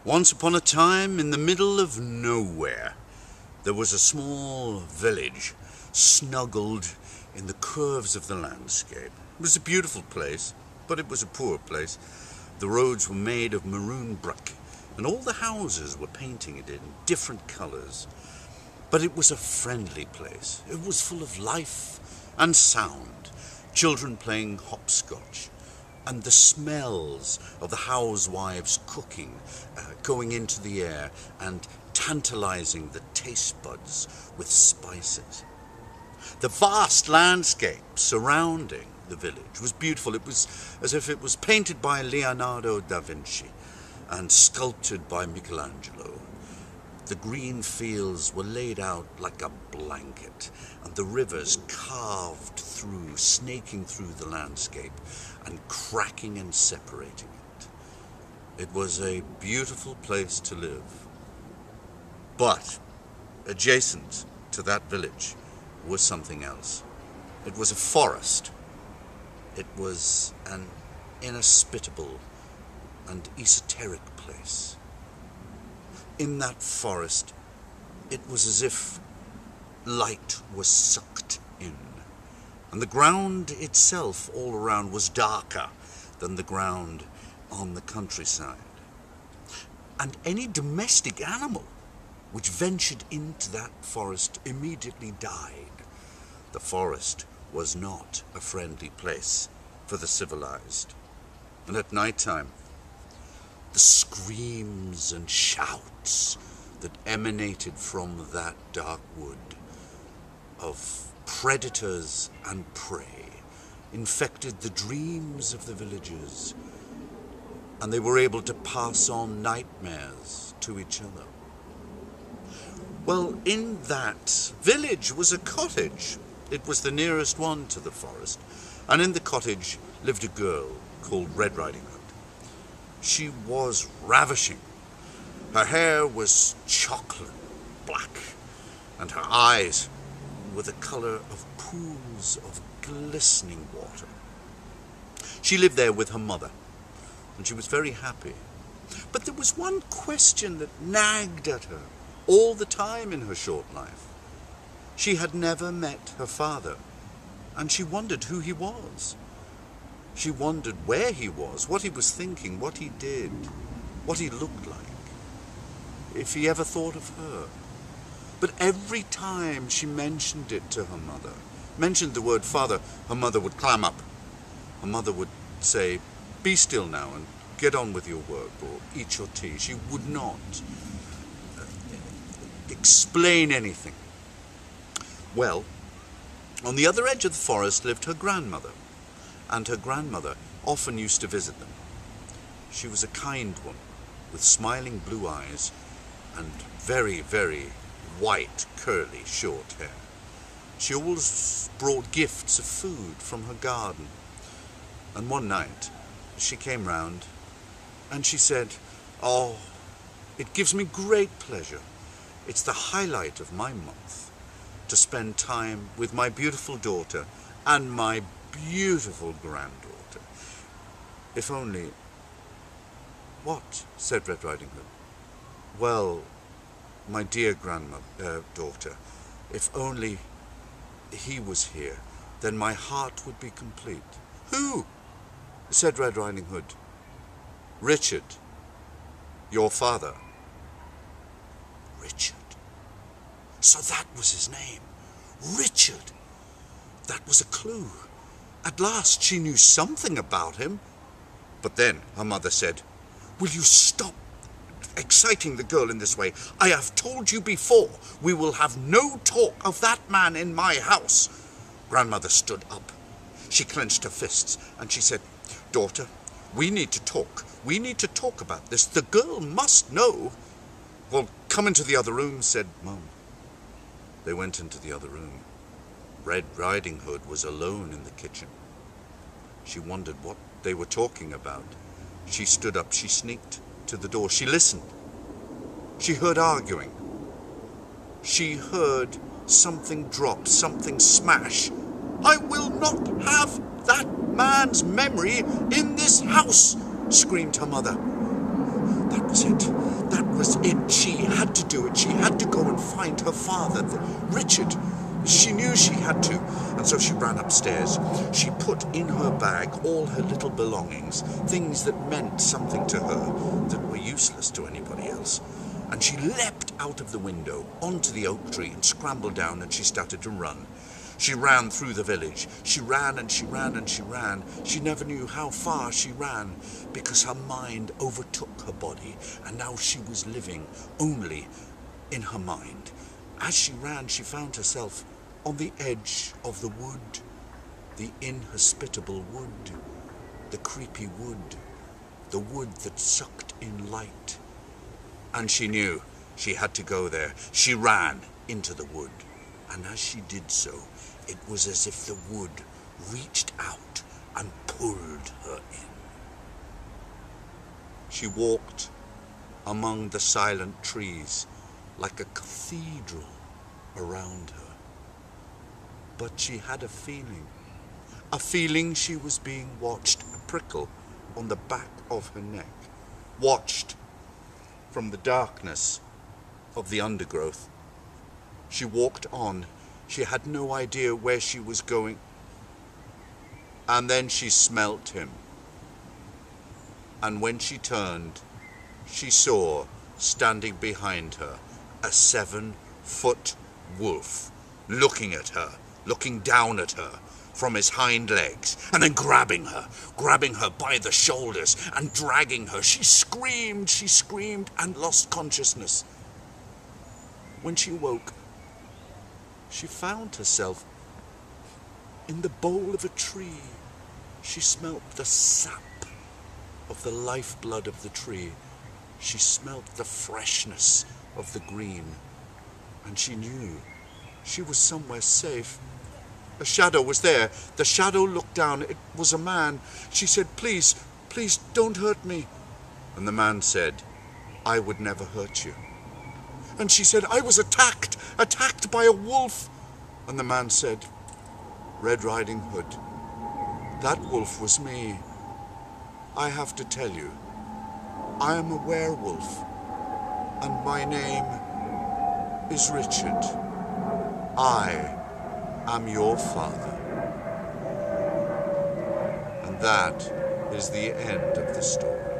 Once upon a time, in the middle of nowhere, there was a small village snuggled in the curves of the landscape. It was a beautiful place, but it was a poor place. The roads were made of maroon brick, and all the houses were painted in different colours. But it was a friendly place. It was full of life and sound, children playing hopscotch, and the smells of the housewives cooking, going into the air and tantalizing the taste buds with spices. The vast landscape surrounding the village was beautiful. It was as if it was painted by Leonardo da Vinci and sculptured by Michelangelo. The green fields were laid out like a blanket, and the rivers carved through, snaking through the landscape and cracking and separating it. It was a beautiful place to live. But adjacent to that village was something else. It was a forest. It was an inhospitable and esoteric place. In that forest, it was as if light was sucked in, and the ground itself all around was darker than the ground on the countryside. And any domestic animal which ventured into that forest immediately died. The forest was not a friendly place for the civilized. And at night time, the screams and shouts that emanated from that dark wood of predators and prey infected the dreams of the villagers, and they were able to pass on nightmares to each other. Well, in that village was a cottage. It was the nearest one to the forest, and in the cottage lived a girl called Red Riding Hood. She was ravishing. Her hair was chocolate black, and her eyes were the colour of pools of glistening water. She lived there with her mother, and she was very happy. But there was one question that nagged at her all the time in her short life. She had never met her father, and she wondered who he was. She wondered where he was, what he was thinking, what he did, what he looked like, if he ever thought of her. But every time she mentioned it to her mother, mentioned the word father, her mother would clam up. Her mother would say, "Be still now and get on with your work or eat your tea." She would not explain anything. Well, on the other edge of the forest lived her grandmother, and her grandmother often used to visit them. She was a kind woman with smiling blue eyes and very, very white, curly, short hair. She always brought gifts of food from her garden. And one night she came round and she said, "Oh, it gives me great pleasure. It's the highlight of my month to spend time with my beautiful daughter and my beautiful granddaughter. If only..." "What?" said Red Riding Hood. "Well, my dear daughter, if only he was here, then my heart would be complete." "Who?" said Red Riding Hood. "Richard, your father." Richard. So that was his name. Richard. That was a clue. At last she knew something about him. But then her mother said, "Will you stop exciting the girl in this way? I have told you before, we will have no talk of that man in my house." Grandmother stood up. She clenched her fists and she said, "Daughter, we need to talk. We need to talk about this. The girl must know." "Well, come into the other room," said Mum. They went into the other room. Red Riding Hood was alone in the kitchen. She wondered what they were talking about. She stood up, she sneaked to the door, she listened. She heard arguing. She heard something drop, something smash. "I will not have that man's memory in this house," screamed her mother. That was it. That was it. She had to do it. She had to go and find her father, Richard. She knew she had to, and so she ran upstairs. She put in her bag all her little belongings, things that meant something to her, that were useless to anybody else. And she leapt out of the window onto the oak tree and scrambled down, and she started to run. She ran through the village. She ran and she ran and she ran. She never knew how far she ran, because her mind overtook her body, and now she was living only in her mind. As she ran, she found herself on the edge of the wood, the inhospitable wood, the creepy wood, the wood that sucked in light. And she knew she had to go there. She ran into the wood, and as she did so, it was as if the wood reached out and pulled her in. She walked among the silent trees like a cathedral around her. But she had a feeling she was being watched, a prickle on the back of her neck, watched from the darkness of the undergrowth. She walked on. She had no idea where she was going. And then she smelt him. And when she turned, she saw, standing behind her, a 7-foot wolf, looking at her, looking down at her from his hind legs, and then grabbing her by the shoulders and dragging her. She screamed and lost consciousness. When she woke, she found herself in the bole of a tree. She smelt the sap of the lifeblood of the tree. She smelt the freshness of the green, and she knew she was somewhere safe. A shadow was there. The shadow looked down. It was a man. She said, "Please, please don't hurt me." And the man said, "I would never hurt you." And she said, "I was attacked by a wolf." And the man said, "Red Riding Hood, that wolf was me. I have to tell you, I am a werewolf, and my name is Richard. I am your father." And that is the end of the story.